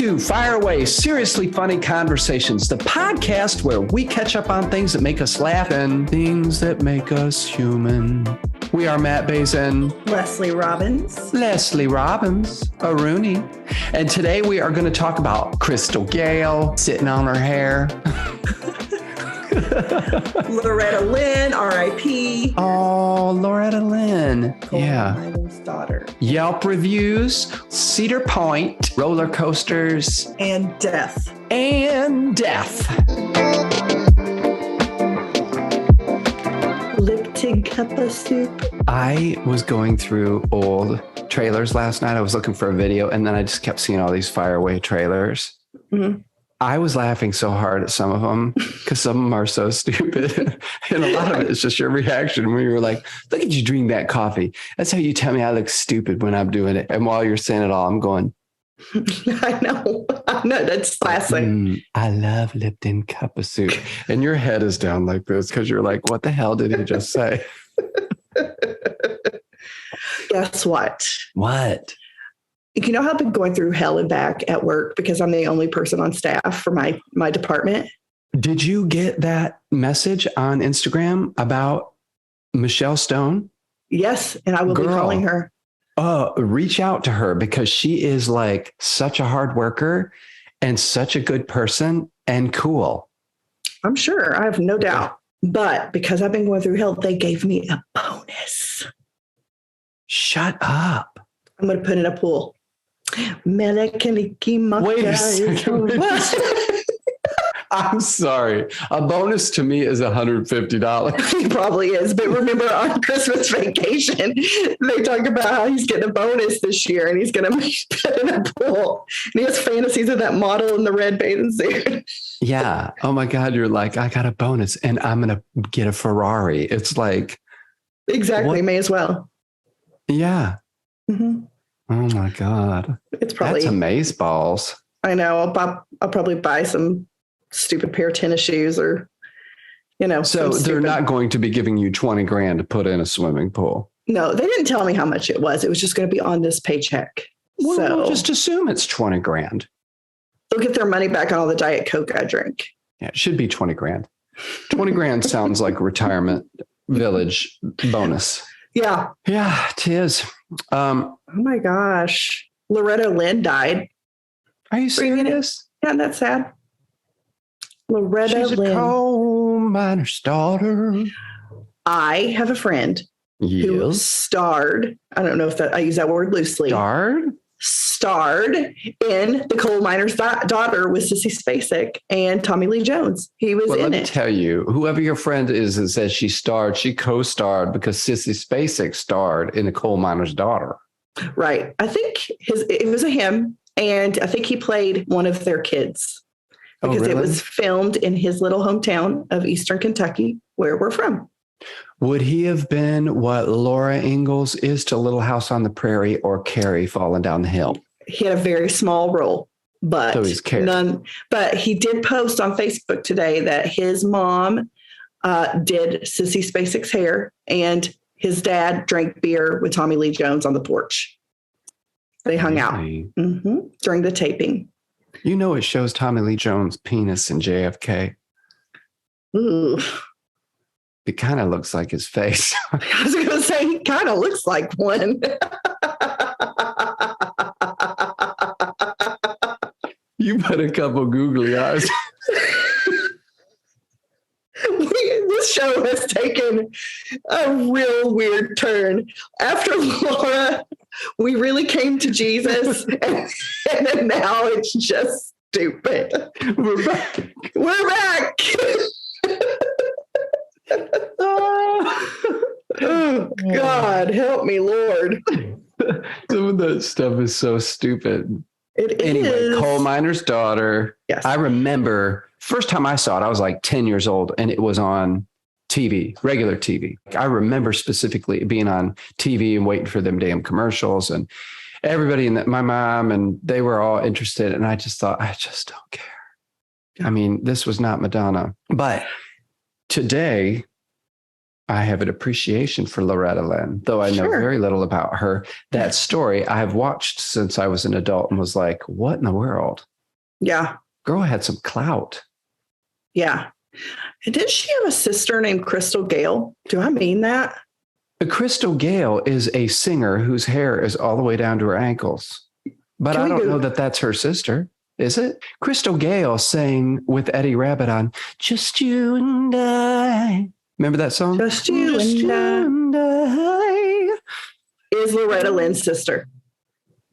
to Fire Away Seriously Funny Conversations, the podcast where we catch up on things that make us laugh and things that make us human. We are Matt Bazin, Leslie Robbins, a Rooney. And today we are going to talk about Crystal Gayle sitting on her hair. Loretta Lynn, R.I.P. Oh, Loretta Lynn. Yeah. Miner's daughter. Yelp reviews, Cedar Point, roller coasters. And death. Lipton cup of soup. I was going through old trailers last night. I was looking for a video, and then I just kept seeing all these Fire Away trailers. Mm-hmm. I was laughing so hard at some of them because some of them are so stupid. And a lot of it is just your reaction when you were like, look at you drink that coffee. That's how you tell me I look stupid when I'm doing it. And while you're saying it all, I'm going, I know. That's classic. I love Lipton cup of soup. And your head is down like this because you're like, what the hell did he just say? Guess what? What? You know how I've been going through hell and back at work because I'm the only person on staff for my department? Did you get that message on Instagram about Michelle Stone? Yes, and I will be calling her. Reach out to her because she is like such a hard worker and such a good person and cool. I'm sure. I have no doubt. But because I've been going through hell, they gave me a bonus. Shut up. I'm going to put in a pool. Wait a second. I'm sorry. A bonus to me is $150. It probably is. But remember on Christmas vacation, they talk about how he's getting a bonus this year and he's going to put in a pool. And he has fantasies of that model in the red bathing suit. Yeah. Oh my God. You're like, I got a bonus and I'm going to get a Ferrari. It's like. Exactly. What? May as well. Yeah. Mm-hmm. Oh my God. It's probably. That's amazeballs. I know. I'll probably buy some stupid pair of tennis shoes or, So they're not going to be giving you $20,000 to put in a swimming pool. No, they didn't tell me how much it was. It was just going to be on this paycheck. Well, we'll just assume it's $20,000. They'll get their money back on all the Diet Coke I drink. Yeah, it should be $20,000. $20,000 sounds like a retirement village bonus. Yeah. Yeah, it is. Oh my gosh. Loretta Lynn died. Are you serious? Yeah, that's sad. Loretta She's Lynn. A coal miner's daughter. I have a friend who starred. I don't know if I use that word loosely. Starred in The Coal Miner's Daughter with Sissy Spacek and Tommy Lee Jones. He was in it. Let me tell you, whoever your friend is that says she co-starred because Sissy Spacek starred in The Coal Miner's Daughter. Right. I think it was a him, and I think he played one of their kids because It was filmed in his little hometown of Eastern Kentucky, where we're from. Would he have been what Laura Ingalls is to Little House on the Prairie or Carrie falling down the hill? He had a very small role, but so he's Carrie. But he did post on Facebook today that his mom did Sissy Spacek's hair and his dad drank beer with Tommy Lee Jones on the porch. They hung out during the taping. You know, it shows Tommy Lee Jones' penis in JFK. Ooh. It kind of looks like his face. I was going to say, he kind of looks like one. You put a couple googly eyes. This show has taken a real weird turn. After Laura, we really came to Jesus, and then now it's just stupid. We're back. Oh, God, help me, Lord. Some of that stuff is so stupid. Anyway, Coal Miner's Daughter. Yes. I remember first time I saw it, I was like 10 years old and it was on TV, regular TV. I remember specifically being on TV and waiting for them damn commercials and everybody my mom and they were all interested. And I just thought, I just don't care. I mean, this was not Madonna, but today I have an appreciation for Loretta Lynn, though I know very little about her. That story I have watched since I was an adult and was like, what in the world? Yeah. Girl had some clout. Yeah. And did she have a sister named Crystal Gale? Do I mean that? Crystal Gale is a singer whose hair is all the way down to her ankles. But I don't know that that's her sister. Is it? Crystal Gale sang with Eddie Rabbitt on Just You and I. Remember that song? Just You and I. Is Loretta Lynn's sister.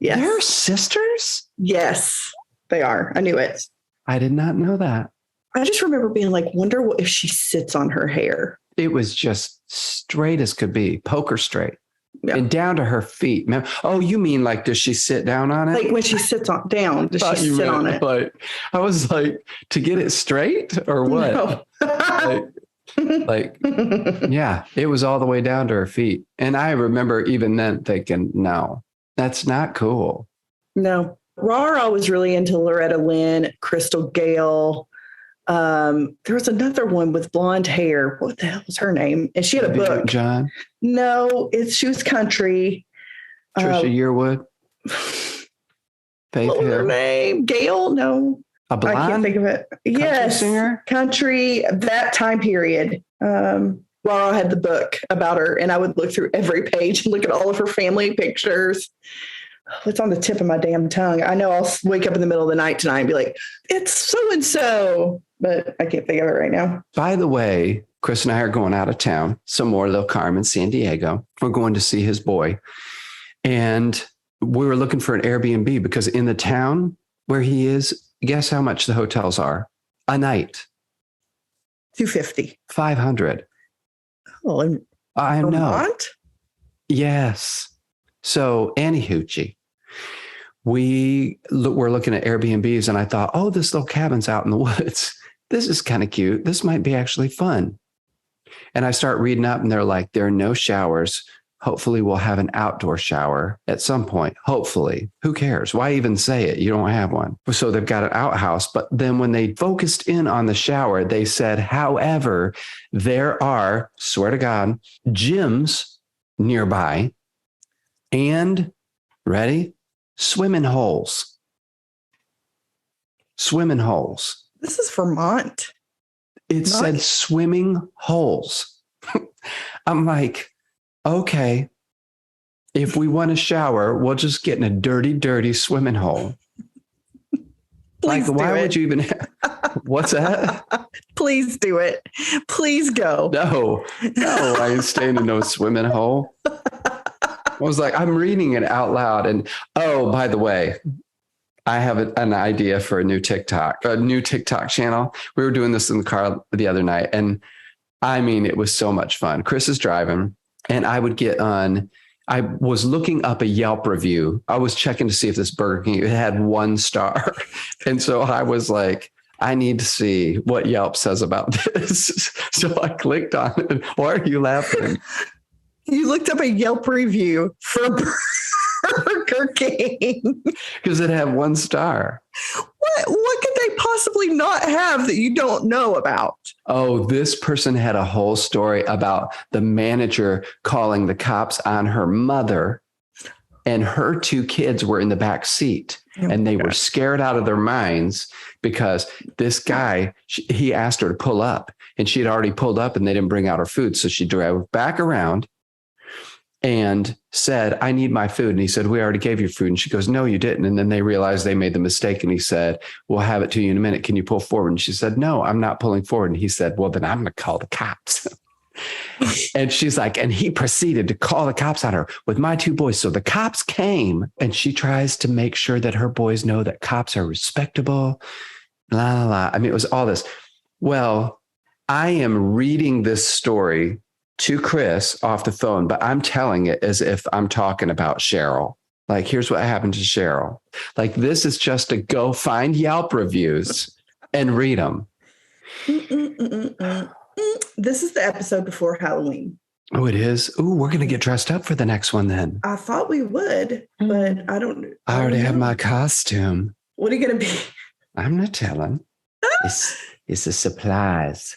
Yes. They're sisters? Yes, they are. I knew it. I did not know that. I just remember being like, wonder what if she sits on her hair. It was just straight as could be, poker straight. Yeah. And down to her feet. Oh, you mean like, does she sit down on it? Like when she sits down, does she sit on it? Like, I was like, to get it straight or what? No. Yeah, it was all the way down to her feet. And I remember even then thinking, no, that's not cool. No. Rara was really into Loretta Lynn, Crystal Gale. There was another one with blonde hair. What the hell was her name? And she had a book. John? No, she was country. Trisha Yearwood. Faith what was her name? Gail? No. A blonde? I can't think of it. Country singer? Country, that time period. Laura had the book about her, and I would look through every page and look at all of her family pictures. What's on the tip of my damn tongue? I know I'll wake up in the middle of the night tonight and be like, it's so-and-so, but I can't think of it right now. By the way, Chris and I are going out of town, some more Lil Carmen, San Diego. We're going to see his boy. And we were looking for an Airbnb because in the town where he is, guess how much the hotels are? A night. $250. $500. Oh, and I know. Vermont? Yes. So, Annie Hoochie, we were looking at Airbnbs and I thought, oh, this little cabin's out in the woods. This is kind of cute. This might be actually fun. And I start reading up and they're like, there are no showers. Hopefully we'll have an outdoor shower at some point. Hopefully. Who cares? Why even say it? You don't have one. So they've got an outhouse. But then when they focused in on the shower, they said, however, there are, swear to God, gyms nearby and, ready? Swimming holes. Swimming holes. This is Vermont. It said swimming holes. I'm like, okay, if we want a shower, we'll just get in a dirty, dirty swimming hole. Like, why would you even what's that? Please do it. Please go. No, I ain't staying in no swimming hole. I was like, I'm reading it out loud. And oh, by the way, I have an idea for a new TikTok channel. We were doing this in the car the other night. And I mean, it was so much fun. Chris is driving and I would get on. I was looking up a Yelp review. I was checking to see if this Burger King had 1 star. And so I was like, I need to see what Yelp says about this. So I clicked on it. Why are you laughing? You looked up a Yelp review for Burger King. Because it had 1 star. What could they possibly not have that you don't know about? Oh, this person had a whole story about the manager calling the cops on her mother, and her 2 kids were in the back seat. And they were scared out of their minds because this guy, he asked her to pull up and she had already pulled up and they didn't bring out her food. So she drove back around and said, I need my food. And he said, we already gave you food. And she goes, no, you didn't. And then they realized they made the mistake. And he said, we'll have it to you in a minute. Can you pull forward? And she said, no, I'm not pulling forward. And he said, well, then I'm going to call the cops. And she's like, and he proceeded to call the cops on her with my 2 boys. So the cops came and she tries to make sure that her boys know that cops are respectable. La, la, la. I mean, it was all this. Well, I am reading this story to Chris off the phone, but I'm telling it as if I'm talking about Cheryl. Like, here's what happened to Cheryl. Like, this is just to go find Yelp reviews and read them. This is the episode before Halloween. Oh, it is? Ooh, we're going to get dressed up for the next one then. I thought we would, but I don't. I already have my costume. What are you going to be? I'm not telling. It's the supplies.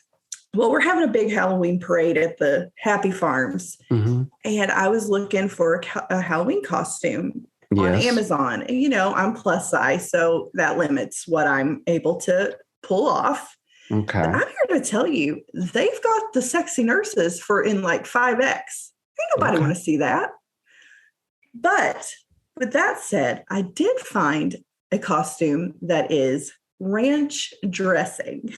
Well, we're having a big Halloween parade at the Happy Farms. Mm-hmm. And I was looking for a Halloween costume. on Yes. Amazon. And, I'm plus size, so that limits what I'm able to pull off. Okay. But I'm here to tell you, they've got the sexy nurses for in like 5X. Ain't nobody Okay. want to see that. But with that said, I did find a costume that is ranch dressing.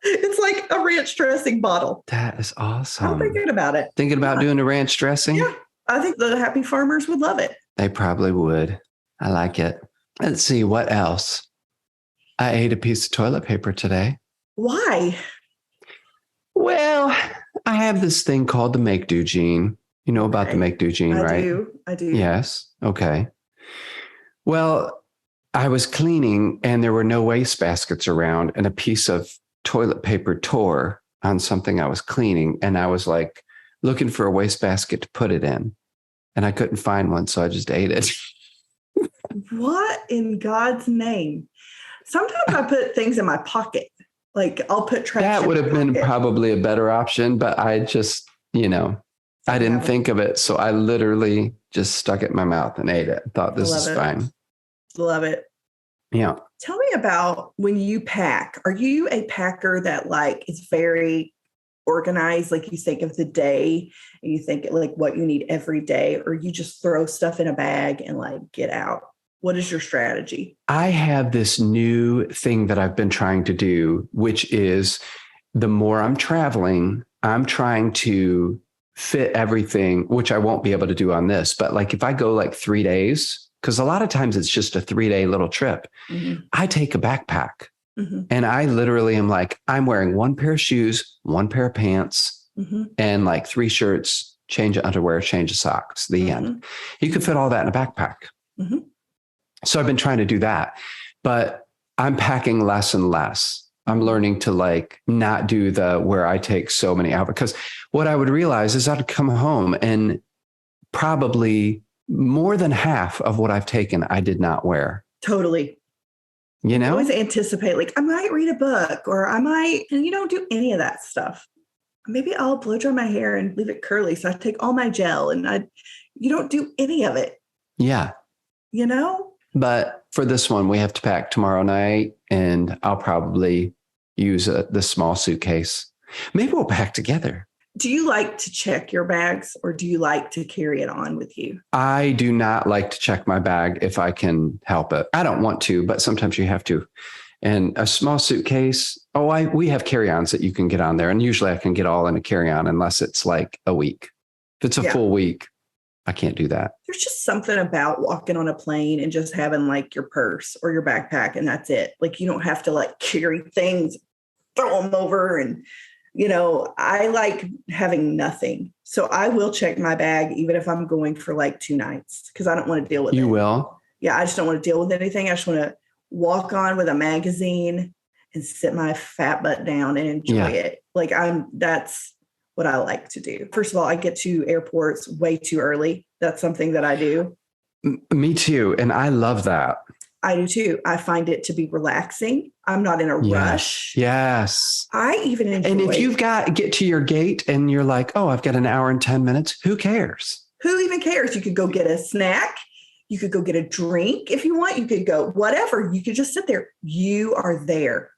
It's like a ranch dressing bottle. That is awesome. I'm thinking about it. Thinking about doing a ranch dressing? Yeah, I think the happy farmers would love it. They probably would. I like it. Let's see, what else? I ate a piece of toilet paper today. Why? Well, I have this thing called the make-do gene. You know about the make-do gene, right? I do. Yes. Okay. Well, I was cleaning and there were no waste baskets around, and a piece of toilet paper tore on something I was cleaning. And I was like looking for a wastebasket to put it in, and I couldn't find one. So I just ate it. What in God's name? Sometimes I put things in my pocket. Like I'll put trash. That would have been probably a better option, but I just, I didn't think of it. So I literally just stuck it in my mouth and ate it. Thought this is fine. Love it. Yeah. Tell me about when you pack. Are you a packer that like is very organized? Like you think of the day and you think like what you need every day, or you just throw stuff in a bag and like get out? What is your strategy? I have this new thing that I've been trying to do, which is the more I'm traveling, I'm trying to fit everything, which I won't be able to do on this. But like if I go like 3 days, because a lot of times it's just a 3-day little trip, I take a backpack and I literally am like, I'm wearing one pair of shoes, one pair of pants, and like 3 shirts, change of underwear, change of socks, the end. You could fit all that in a backpack. So I've been trying to do that, but I'm packing less and less. I'm learning to like not do the where I take so many out, because what I would realize is I'd come home and probably more than half of what I've taken, I did not wear. Totally. You know, I always anticipate like I might read a book or I might, and you don't do any of that stuff. Maybe I'll blow dry my hair and leave it curly. So I take all my gel and you don't do any of it. Yeah. But for this one, we have to pack tomorrow night, and I'll probably use the small suitcase. Maybe we'll pack together. Do you like to check your bags, or do you like to carry it on with you? I do not like to check my bag if I can help it. I don't want to, but sometimes you have to. And a small suitcase, we have carry-ons that you can get on there. And usually I can get all in a carry-on unless it's like a week. If it's a full week, I can't do that. There's just something about walking on a plane and just having like your purse or your backpack, and that's it. Like you don't have to like carry things, throw them over. And, I like having nothing. So I will check my bag, even if I'm going for like 2 nights, because I don't want to deal with it. You will? Yeah. I just don't want to deal with anything. I just want to walk on with a magazine and sit my fat butt down and enjoy it. Like that's what I like to do. First of all, I get to airports way too early. That's something that I do. Me too. And I love that. I do too. I find it to be relaxing. I'm not in a rush. Yes. I even enjoy. And if you've get to your gate and you're like, oh, I've got an hour and 10 minutes, who cares? Who even cares? You could go get a snack. You could go get a drink if you want. You could go whatever. You could just sit there. You are there.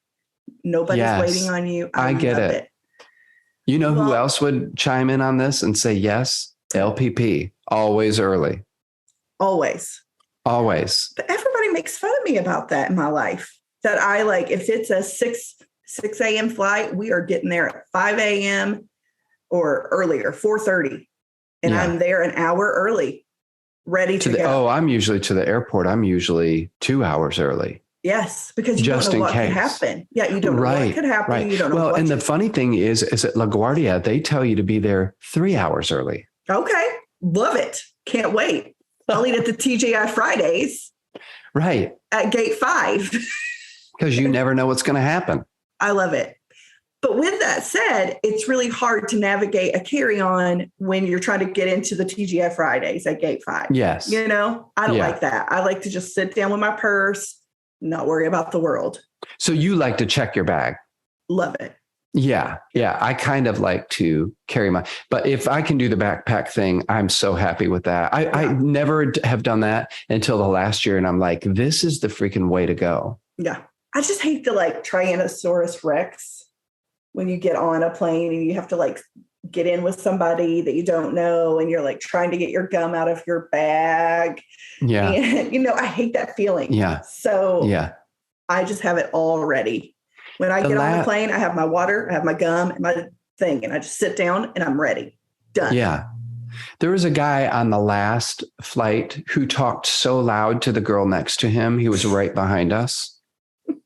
Nobody's waiting on you. I get it. You know who else would chime in on this and say yes? LPP, always early. Always. But everybody makes fun of me about that in my life. That I like, if it's a 6 a.m. flight, we are getting there at 5 a.m. or earlier, 4:30. And I'm there an hour early, ready to go. I'm usually to the airport. I'm usually 2 hours early. Yes, because you just don't know in what case. could happen. Yeah, you don't know what could happen. Right. You don't know. Well, and the funny thing is at LaGuardia, they tell you to be there 3 hours early. Okay. Love it. Can't wait. I'll eat at the TGI Fridays. Right. At gate 5. Because you never know what's going to happen. I love it. But with that said, it's really hard to navigate a carry-on when you're trying to get into the TGI Fridays at gate 5. Yes. I don't like that. I like to just sit down with my purse, not worry about the world. So you like to check your bag? Love it. Yeah. Yeah. I kind of like to carry but if I can do the backpack thing, I'm so happy with that. I never have done that until the last year. And I'm like, this is the freaking way to go. Yeah. I just hate the like Tyrannosaurus Rex when you get on a plane and you have to like get in with somebody that you don't know and you're like trying to get your gum out of your bag. Yeah. And, I hate that feeling. Yeah. So yeah. I just have it all ready. When I get on the plane, I have my water, I have my gum and my thing, and I just sit down and I'm ready. Done. Yeah. There was a guy on the last flight who talked so loud to the girl next to him. He was right behind us.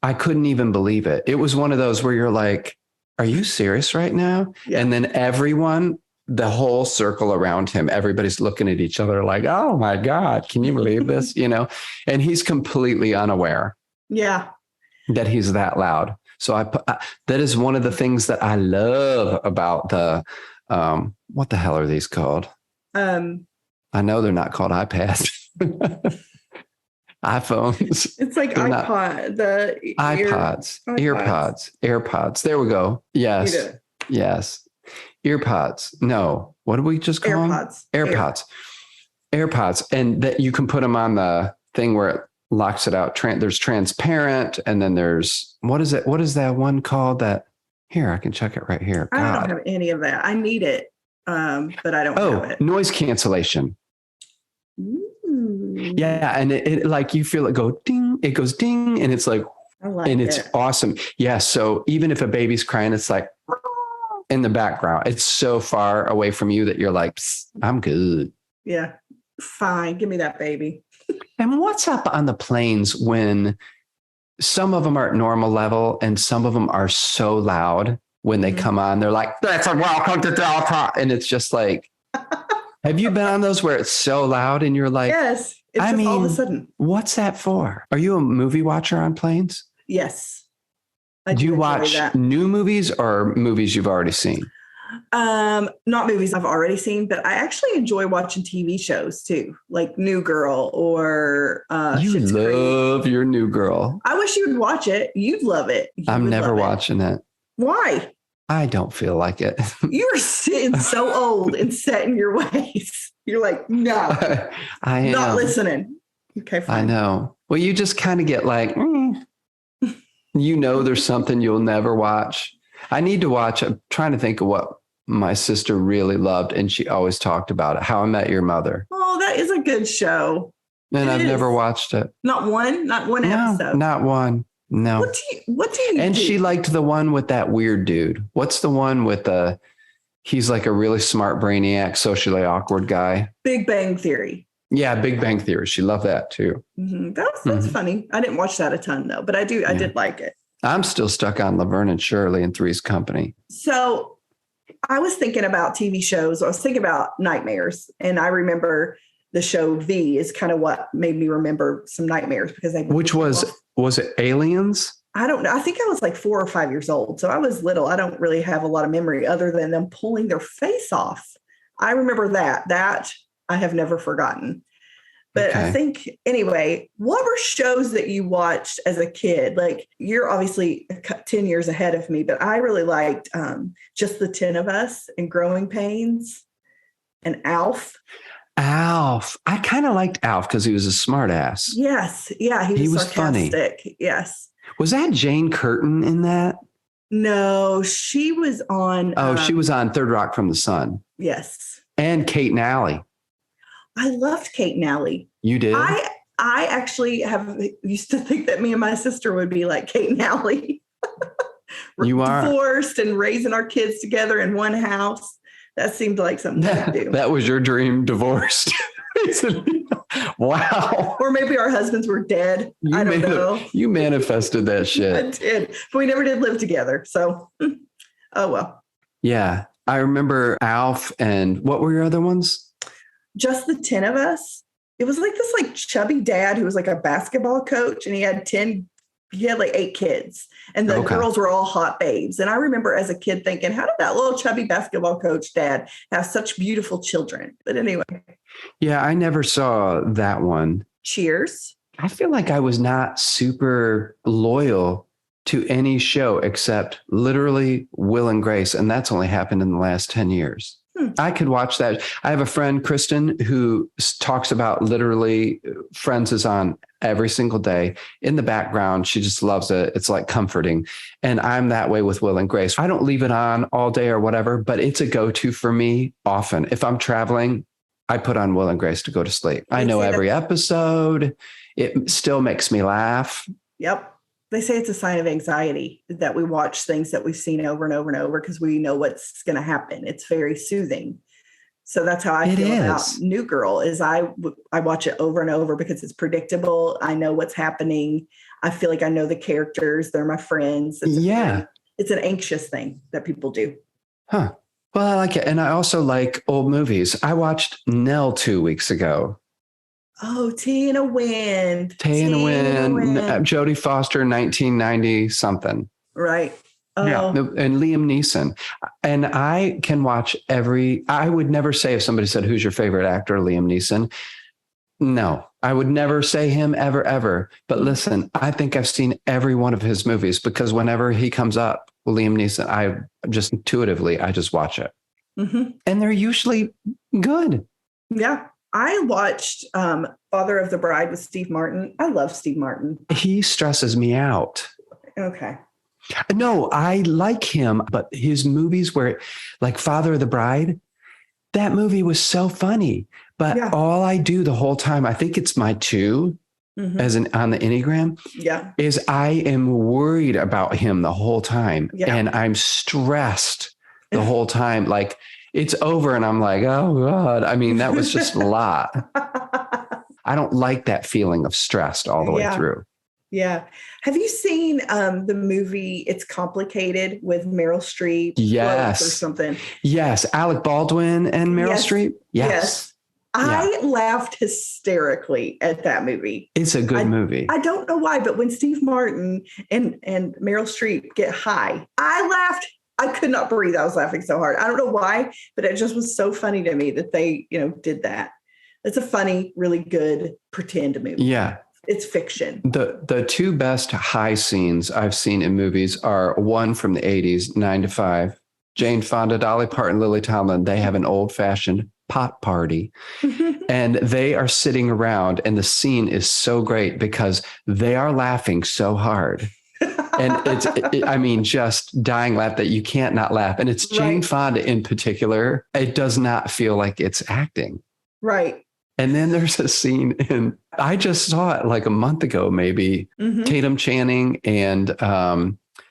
I couldn't even believe it. It was one of those where you're like, are you serious right now? Yeah. And then everyone, the whole circle around him, everybody's looking at each other like, oh my God, can you believe this? And he's completely unaware. Yeah. That he's that loud. So that is one of the things that I love about the, what the hell are these called? I know they're not called iPads. iPhones. It's like iPod, AirPods. There we go. Yes. Yes. Earpods. No. What do we just call them? AirPods. And that you can put them on the thing where it locks it out. There's transparent. And then there's, what is it? What is that one called that? Here, I can check it right here. God. I don't have any of that. I need it. But I don't have it. Noise cancellation. Ooh. Yeah. And it like, you feel it go ding, it goes ding. And it's like, it's awesome. Yeah. So even if a baby's crying, it's like in the background, it's so far away from you that you're like, I'm good. Yeah. Fine. Give me that baby. And what's up on the planes when some of them are at normal level and some of them are so loud when they come on, they're like, that's a welcome to Delta. And it's just like, have you been on those where it's so loud and you're like, yes, it's just all of a sudden. What's that for? Are you a movie watcher on planes? Yes. Do you watch new movies or movies you've already seen? Not movies I've already seen, but I actually enjoy watching TV shows too, like New Girl or you love your New Girl. I wish you'd watch it. You'd love it. I'm never watching it. Why? I don't feel like it. You're sitting so old and set in your ways. You're like, no, I am not listening. Okay, fine. I know. Well, you just kind of get like, there's something you'll never watch. I need to watch. I'm trying to think of what my sister really loved, and she always talked about it. How I Met Your Mother. Oh, that is a good show. And I've never watched it. Not one episode. Not one. No. What do you And do? she liked the one with that weird dude. What's the one with he's like a really smart brainiac, socially awkward guy. Big Bang Theory. Yeah, Big Bang Theory. She loved that too. Mm-hmm. That's funny. I didn't watch that a ton though, but I did like it. I'm still stuck on Laverne and Shirley and Three's Company. So I was thinking about TV shows. I was thinking about nightmares. And I remember the show V is kind of what made me remember some nightmares because which was it Aliens? I don't know. I think I was like 4 or 5 years old. So I was little. I don't really have a lot of memory other than them pulling their face off. I remember that I have never forgotten. But okay. I think, anyway, what were shows that you watched as a kid? Like, you're obviously 10 years ahead of me, but I really liked Just the 10 of Us and Growing Pains and Alf. I kind of liked Alf because he was a smart ass. Yes. Yeah. He was sarcastic. Funny. Yes. Was that Jane Curtin in that? No, she was on. She was on Third Rock from the Sun. Yes. And Kate and Allie. I loved Kate and Allie. You did? I actually used to think that me and my sister would be like Kate and Allie. You are divorced and raising our kids together in one house. That seemed like something to do. That was your dream, divorced. Wow. Or maybe our husbands were dead. I don't know. You manifested that shit. I did. But we never did live together. So, oh well. Yeah. I remember Alf and what were your other ones? Just the 10 of Us. It was like this chubby dad who was like a basketball coach and he had like 8 kids and the girls were all hot babes. And I remember as a kid thinking, how did that little chubby basketball coach dad have such beautiful children? But anyway. Yeah, I never saw that one. Cheers. I feel like I was not super loyal to any show except literally Will and Grace. And that's only happened in the last 10 years. I could watch that. I have a friend, Kristen, who talks about literally Friends is on every single day in the background. She just loves it. It's like comforting. And I'm that way with Will and Grace. I don't leave it on all day or whatever, but it's a go-to for me often. If I'm traveling, I put on Will and Grace to go to sleep. I know every episode. It still makes me laugh. Yep. They say it's a sign of anxiety that we watch things that we've seen over and over and over because we know what's going to happen. It's very soothing. So that's how I feel about New Girl is I watch it over and over because it's predictable. I know what's happening. I feel like I know the characters. They're my friends. It's an anxious thing that people do. Huh. Well, I like it. And I also like old movies. I watched Nell 2 weeks ago. Oh, Tea in a Wind. Jodie Foster, 1990 something. Right. Oh. Yeah. And Liam Neeson. And I can watch I would never say if somebody said, who's your favorite actor, Liam Neeson? No, I would never say him ever, ever. But listen, I think I've seen every one of his movies because whenever he comes up, Liam Neeson, I just watch it. Mm-hmm. And they're usually good. Yeah. I watched Father of the Bride with Steve Martin. I love Steve Martin. He stresses me out. Okay. No, I like him, but his movies where like Father of the Bride, that movie was so funny. But all I do the whole time, I think it's my 2 on the Enneagram, is I am worried about him the whole time. Yeah. And I'm stressed the whole time. Like, it's over and I'm like, oh God. I mean, that was just a lot. I don't like that feeling of stressed all the way through. Yeah. Have you seen the movie It's Complicated with Meryl Streep? Yes. Or something. Yes. Alec Baldwin and Meryl Streep. Yes. I laughed hysterically at that movie. It's a good movie. I don't know why, but when Steve Martin and Meryl Streep get high, I laughed. I could not breathe. I was laughing so hard. I don't know why, but it just was so funny to me that they, did that. It's a funny, really good pretend movie. Yeah. It's fiction. The 2 best high scenes I've seen in movies are one from the 80s, 9 to 5. Jane Fonda, Dolly Parton, Lily Tomlin, they have an old-fashioned pot party. And they are sitting around and the scene is so great because they are laughing so hard. And it's just dying laugh that you can't not laugh. And it's Jane Fonda in particular. It does not feel like it's acting. Right. And then there's a scene I just saw it like a month ago, maybe Tatum Channing and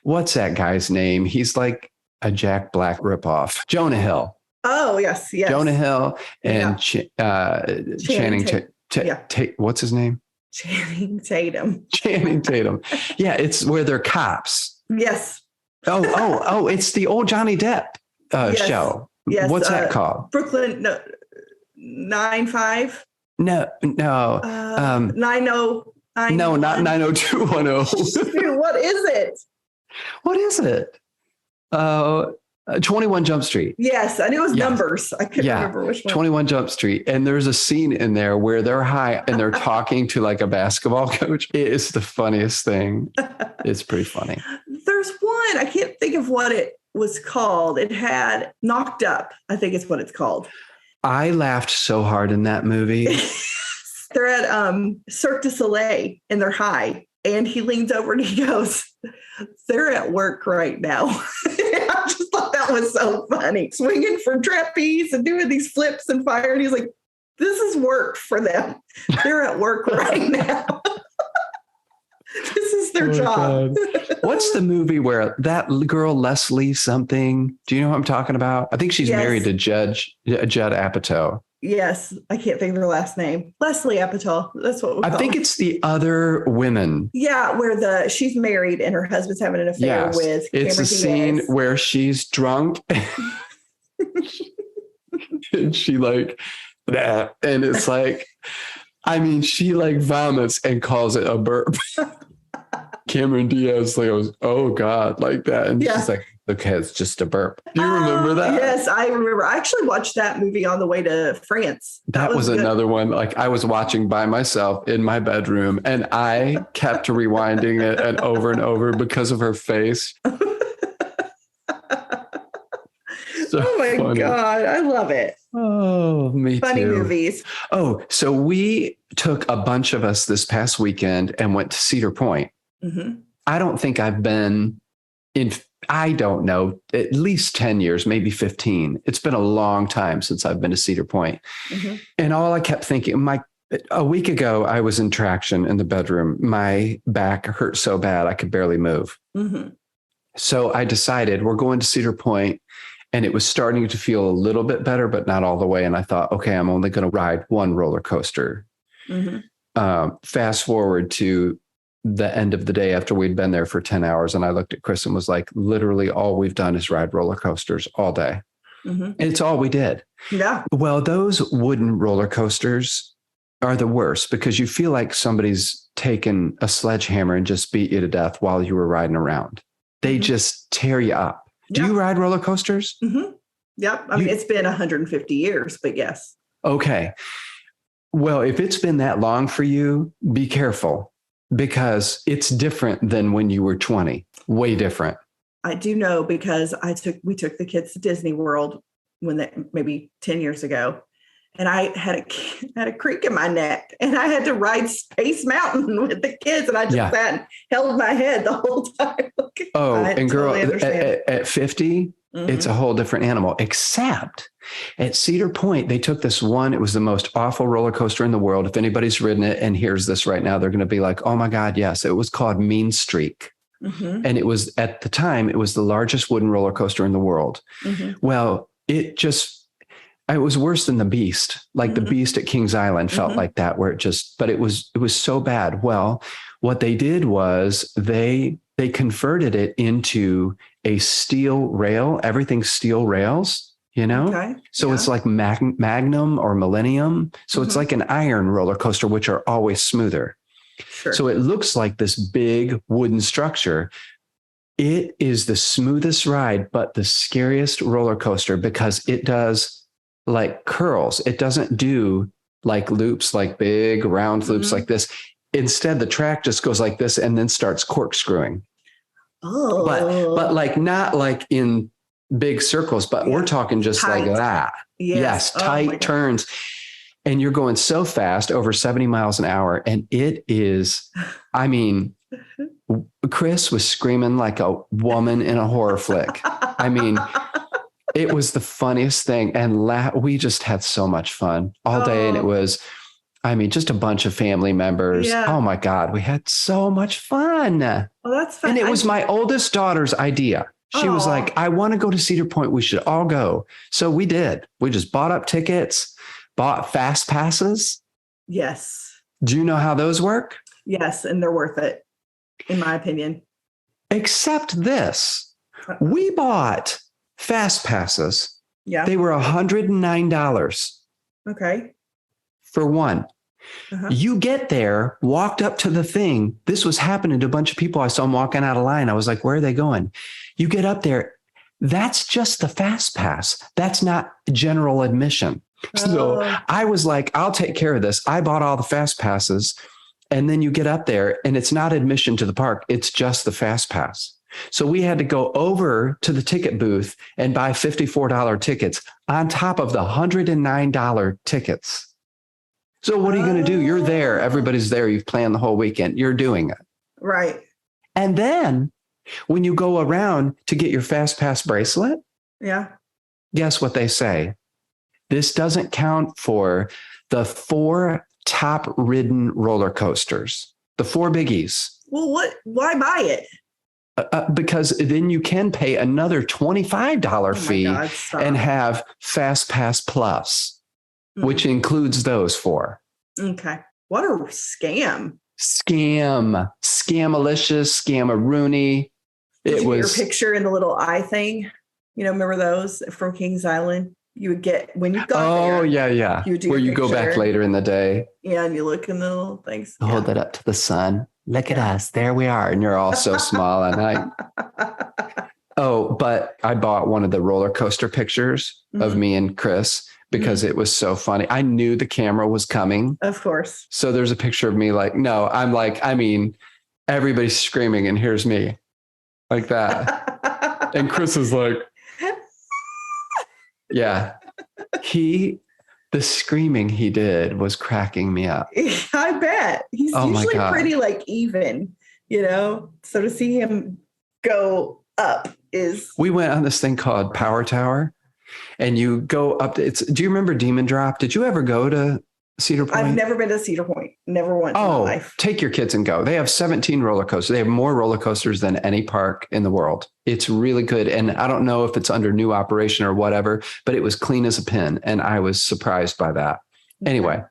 what's that guy's name? He's like a Jack Black ripoff. Jonah Hill. Oh, yes. Jonah Hill and Channing Tatum. What's his name? Channing Tatum. Channing Tatum. Yeah, it's where they're cops. Yes. It's the old Johnny Depp show. Yes. What's that called? Brooklyn 9-5? No. 909. No, not 90210. What is it? What is it? 21 Jump Street. Yes, I knew it was numbers. I couldn't remember which one. 21 Jump Street. And there's a scene in there where they're high and they're talking to like a basketball coach. It is the funniest thing. It's pretty funny. There's one, I can't think of what it was called. It had Knocked Up, I think it's what it's called. I laughed so hard in that movie. They're at Cirque du Soleil and they're high. And he leans over and he goes, they're at work right now. I just thought that was so funny. Swinging from trapeze and doing these flips and fire. And he's like, this is work for them. They're at work right now. This is their job. What's the movie where that girl, Leslie something? Do you know what I'm talking about? I think she's married to Judd Apatow. Yes, I can't think of her last name. Leslie Apatow. That's what I think it's the other women. Yeah, where she's married and her husband's having an affair with. It's a scene where she's drunk and she like that, and it's like, I mean, she like vomits and calls it a burp. Cameron Diaz goes, "Oh God," like that, and she's like, Okay, it's just a burp. Do you remember that? Yes, I remember. I actually watched that movie on the way to France. That was another one. Like I was watching by myself in my bedroom and I kept rewinding it and over because of her face. So oh my funny. God. I love it. Oh, me Funny too. movies. Oh, so we took a bunch of us this past weekend and went to Cedar Point. Mm-hmm. I don't think I've been in, I don't know, at least 10 years, maybe 15. It's been a long time since I've been to Cedar Point. Mm-hmm. And all I kept thinking, a week ago, I was in traction in the bedroom. My back hurt so bad, I could barely move. Mm-hmm. So I decided we're going to Cedar Point, and it was starting to feel a little bit better, but not all the way. And I thought, okay, I'm only going to ride one roller coaster. Mm-hmm. Fast forward to the end of the day after we'd been there for 10 hours. And I looked at Chris and was like, literally all we've done is ride roller coasters all day. Mm-hmm. And it's all we did. Yeah. Well, those wooden roller coasters are the worst because you feel like somebody's taken a sledgehammer and just beat you to death while you were riding around. They Mm-hmm. just tear you up. Do Yeah. you ride roller coasters? Mm-hmm. Yep. I mean, it's been 150 years, but yes. Okay. Well, if it's been that long for you, be careful because it's different than when you were 20. Way different. I do know because we took the kids to Disney World maybe 10 years ago, and I had a creak in my neck, and I had to ride Space Mountain with the kids, and I just sat and held my head the whole time. Oh, and girl, totally at 50, mm-hmm. It's a whole different animal. Except at Cedar Point, they took this one. It was the most awful roller coaster in the world. If anybody's ridden it and hears this right now, they're going to be like, "Oh my God, yes!" It was called Mean Streak. Mm-hmm. And it was, at the time, it was the largest wooden roller coaster in the world. Mm-hmm. Well, it was worse than the Beast. Like mm-hmm. the Beast at Kings Island felt mm-hmm. like that, where but it was so bad. Well, what they did was they converted it into a steel rail, everything's steel rails, Okay. So it's like Magnum or Millennium. So mm-hmm. it's like an iron roller coaster, which are always smoother. Sure. So it looks like this big wooden structure. It is the smoothest ride, but the scariest roller coaster because it does like curls. It doesn't do like loops, like big round loops mm-hmm. like this. Instead, the track just goes like this and then starts corkscrewing. Oh, but like not like in big circles, but we're talking just tight. Like that. Yes, tight turns. And you're going so fast, over 70 miles an hour. And it is, I mean, Chris was screaming like a woman in a horror flick. I mean, it was the funniest thing. And we just had so much fun all day. And it was, I mean, just a bunch of family members. Yeah. Oh my God, we had so much fun. Well, that's fun. And it was my oldest daughter's idea. She was like, I want to go to Cedar Point. We should all go. So we did. We just bought up tickets, bought fast passes. Yes. Do you know how those work? Yes. And they're worth it, in my opinion. Except this. We bought fast passes. Yeah. They were $109. Okay. For one. Uh-huh. You get there, walked up to the thing. This was happening to a bunch of people. I saw them walking out of line. I was like, where are they going? You get up there. That's just the fast pass. That's not general admission. So I was like, I'll take care of this. I bought all the fast passes. And then you get up there and it's not admission to the park. It's just the fast pass. So we had to go over to the ticket booth and buy $54 tickets on top of the $109 tickets. So what are you going to do? You're there. Everybody's there. You've planned the whole weekend. You're doing it. Right. And then when you go around to get your fast pass bracelet, guess what they say? This doesn't count for the 4 top ridden roller coasters, the 4 biggies. Well, why buy it? Because then you can pay another $25 fee and have Fast Pass Plus, which includes those 4. Okay. What a scam. Scamalicious, scam-a-rooney. Did you get your picture in the little eye thing? Remember those from Kings Island? You would get when you got there. Oh, yeah. Where you go back later in the day. Yeah, and you look in the little things. Hold it up to the sun. Look at us. There we are. And you're all so small. And oh, but I bought one of the roller coaster pictures of me and Chris because it was so funny. I knew the camera was coming. Of course. So there's a picture of me like, no, I'm like, I mean, everybody's screaming and here's me like that. And Chris is like, yeah, the screaming he did was cracking me up. I bet. He's usually pretty like even, so to see him go up is. We went on this thing called Power Tower and you go up to do you remember Demon Drop? Did you ever go to Cedar Point? I've never been to Cedar Point. Never once in my life. Take your kids and go. They have 17 roller coasters. They have more roller coasters than any park in the world. It's really good. And I don't know if it's under new operation or whatever, but it was clean as a pin. And I was surprised by that. Okay. Anyway,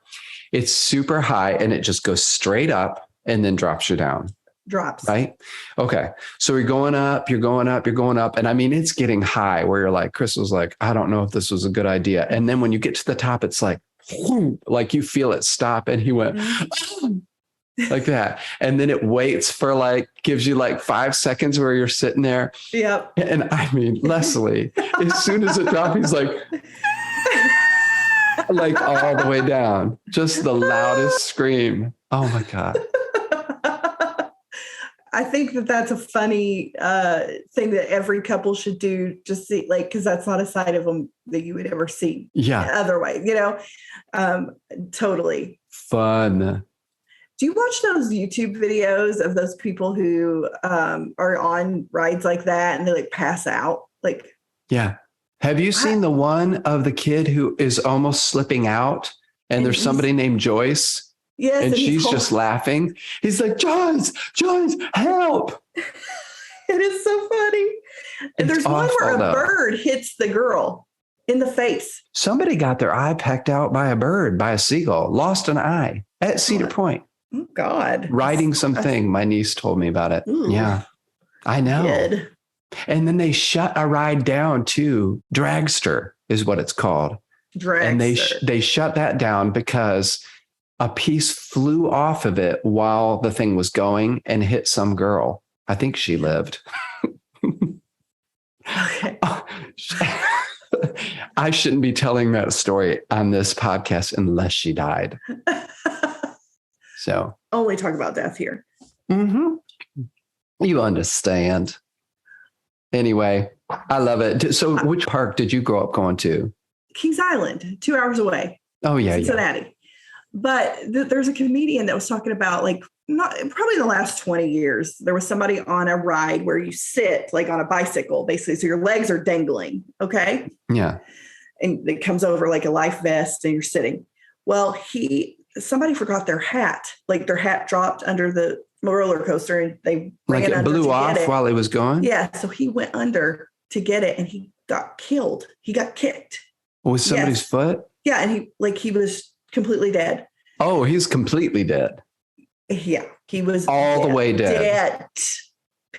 it's super high and it just goes straight up and then drops you down. Drops. Right? Okay. So you're going up. And I mean, it's getting high where you're like, Chris was like, I don't know if this was a good idea. And then when you get to the top, it's like you feel it stop. And he went like that. And then it waits for gives you 5 seconds where you're sitting there. Yep. And I mean, Leslie, as soon as it dropped, he's like all the way down, just the loudest scream. Oh my God. I think that's a funny thing that every couple should do. Just see, because that's not a side of them that you would ever see. Yeah. Otherwise, totally fun. Do you watch those YouTube videos of those people who are on rides like that and they pass out? Yeah. Have you seen the one of the kid who is almost slipping out and there's somebody named Joyce? Yes. And she's just laughing. He's like, Joyce, help. It is so funny. And there's one where a bird hits the girl in the face. Somebody got their eye pecked out by a bird, by a seagull, lost an eye at Cedar Point. Oh, God. Riding something. My niece told me about it. Ooh. Yeah, I know. Good. And then they shut a ride down too. Dragster is what it's called. Dragster. And they shut that down because a piece flew off of it while the thing was going and hit some girl. I think she lived. Okay. I shouldn't be telling that story on this podcast unless she died. So only talk about death here. Mm-hmm. You understand. Anyway, I love it. So which park did you grow up going to? Kings Island, 2 hours away. Oh, yeah. Cincinnati. Yeah. But there's a comedian that was talking about not probably in the last 20 years, there was somebody on a ride where you sit on a bicycle, basically. So your legs are dangling. Okay. Yeah. And it comes over like a life vest and you're sitting. Well, somebody forgot their hat. Their hat dropped under the roller coaster and they ran it blew off while it was going. Yeah. So he went under to get it and he got killed. He got kicked. Was somebody's foot? Yeah. And he was completely dead. Oh, he's completely dead. Yeah. He was all the way dead. Dead.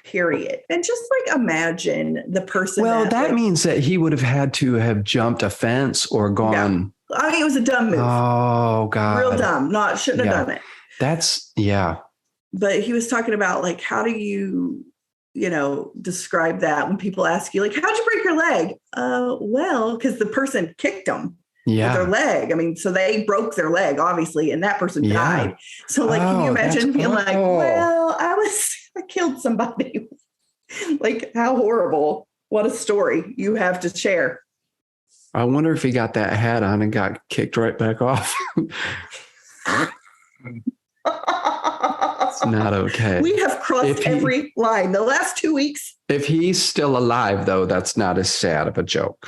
Period. And just imagine the person. Well, that means that he would have had to have jumped a fence or gone. Yeah. I mean, it was a dumb move. Oh, God. Real dumb. Shouldn't have done it. That's, yeah. But he was talking about how do you, describe that when people ask you, how'd you break your leg? Well, because the person kicked them. Yeah. With their leg. I mean, so they broke their leg, obviously, and that person died. So, can you imagine being well, I killed somebody. How horrible. What a story you have to share. I wonder if he got that hat on and got kicked right back off. It's not okay. We have crossed every line. The last 2 weeks. If he's still alive, though, that's not as sad of a joke.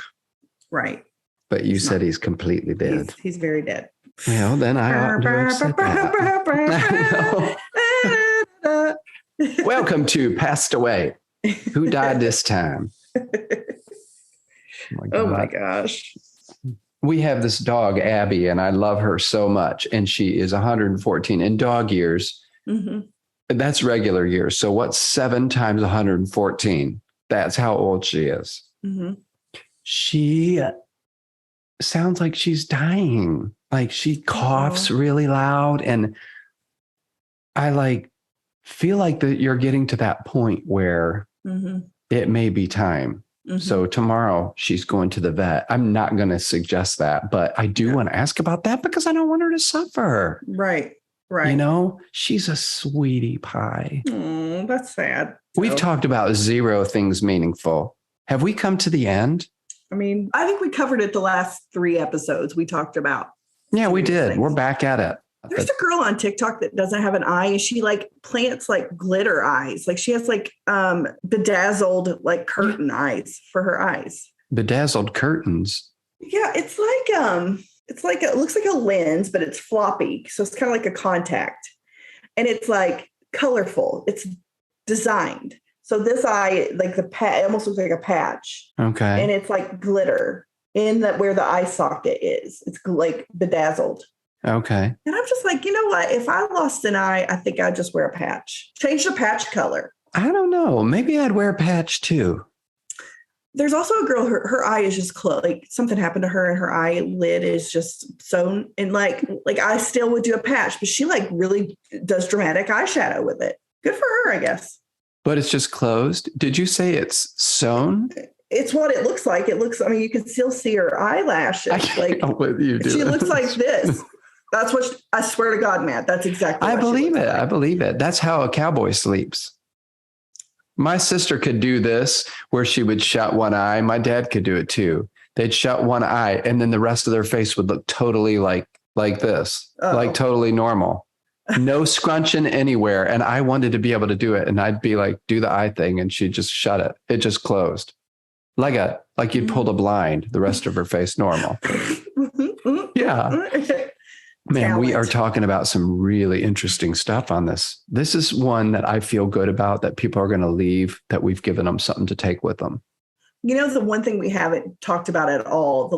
Right. But you said he's completely dead. He's very dead. Well, then I ought to accept that. Welcome to Passed Away. Who died this time? Oh my gosh. We have this dog, Abby, and I love her so much. And she is 114 in dog years. Mm-hmm. That's regular years. So what's 7 times 114? That's how old she is. Mm-hmm. She sounds like she's dying. She coughs really loud. And I feel like that you're getting to that point where it may be time. Mm-hmm. So tomorrow she's going to the vet. I'm not going to suggest that, but I do want to ask about that because I don't want her to suffer. Right. She's a sweetie pie. Oh, that's sad. We've talked about 0 things meaningful. Have we come to the end? I mean, I think we covered it the last 3 episodes we talked about. Yeah, we did. Things. We're back at it. There's a girl on TikTok that doesn't have an eye, and she like plants like glitter eyes. Like she has like bedazzled like curtain eyes for her eyes. Bedazzled curtains. Yeah, it looks like a lens, but it's floppy. So it's kind of like a contact. And it's like colorful. It's designed. So this eye, like it almost looks like a patch. Okay. And it's like glitter in where the eye socket is. It's like bedazzled. Okay. And I'm just like, you know what? If I lost an eye, I think I'd just wear a patch. Change the patch color. I don't know. Maybe I'd wear a patch too. There's also a girl, her eye is just closed. Like something happened to her and her eyelid is just sewn. And like I still would do a patch, but she like really does dramatic eyeshadow with it. Good for her, I guess. But it's just closed. Did you say it's sewn? It's what it looks like. You can still see her eyelashes. Like she looks like this. That's what I swear to God, Matt. That's exactly what I believe it. Like. I believe it. That's how a cowboy sleeps. My sister could do this where she would shut one eye. My dad could do it too. They'd shut one eye and then the rest of their face would look totally like this, like totally normal. No scrunching anywhere. And I wanted to be able to do it. And I'd be like, do the eye thing. And she'd just shut it. It just closed. Like you'd pulled a blind, the rest of her face normal. Yeah. Man, Talent. We are talking about some really interesting stuff on this. This is one that I feel good about, that people are going to leave, that we've given them something to take with them. You know, the one thing we haven't talked about at all,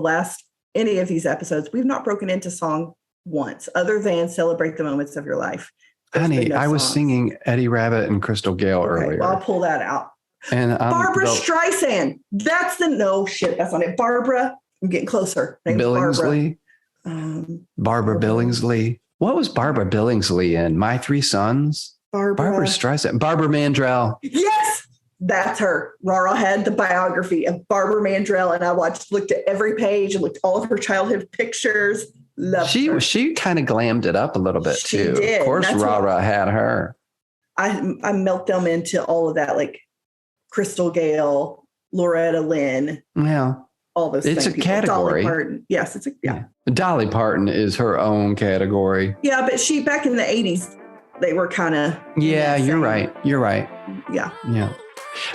any of these episodes, we've not broken into song once, other than Celebrate the Moments of Your Life. Honey, I was singing Eddie Rabbitt and Crystal Gale earlier. Well, I'll pull that out. And Barbara Streisand. That's not it. Barbara, I'm getting closer. Billingsley. Barbara Billingsley. What was Barbara Billingsley in? My Three Sons? Barbara Streisand. Barbara Mandrell. Yes, that's her. Rara had the biography of Barbara Mandrell, and I looked at every page and looked at all of her childhood pictures. She kind of glammed it up a little bit too. Did. Of course, Rara had her. I melt them into all of that, like Crystal Gale, Loretta Lynn. Yeah. All those it's things. A category. Dolly Parton. Yes, it's yeah. Dolly Parton is her own category. Yeah, but back in the 80s, they were kind of. Yeah, you're right. Yeah.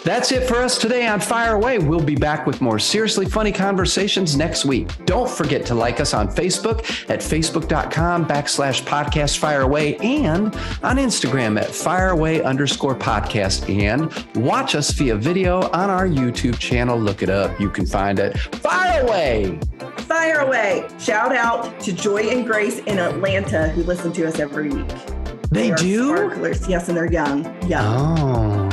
That's it for us today on Fire Away. We'll be back with more seriously funny conversations next week. Don't forget to like us on Facebook at facebook.com/podcast Fire Away and on Instagram at fireaway_podcast, and watch us via video on our YouTube channel. Look it up. You can find it. Fire Away. Fire Away. Shout out to Joy and Grace in Atlanta who listen to us every week. They do? Sparklers. Yes, and they're young. Oh.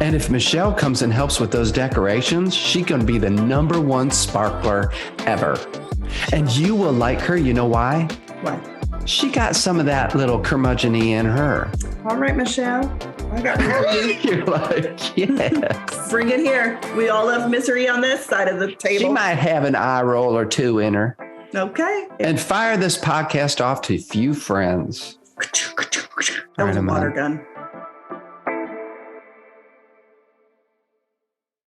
And if Michelle comes and helps with those decorations, she's going to be the #1 sparkler ever. And you will like her. You know why? Why? She got some of that little curmudgeon-y in her. All right, Michelle. I got you. You're like, yes. Bring it here. We all love misery on this side of the table. She might have an eye roll or two in her. Okay. And fire this podcast off to a few friends. That was a water gun.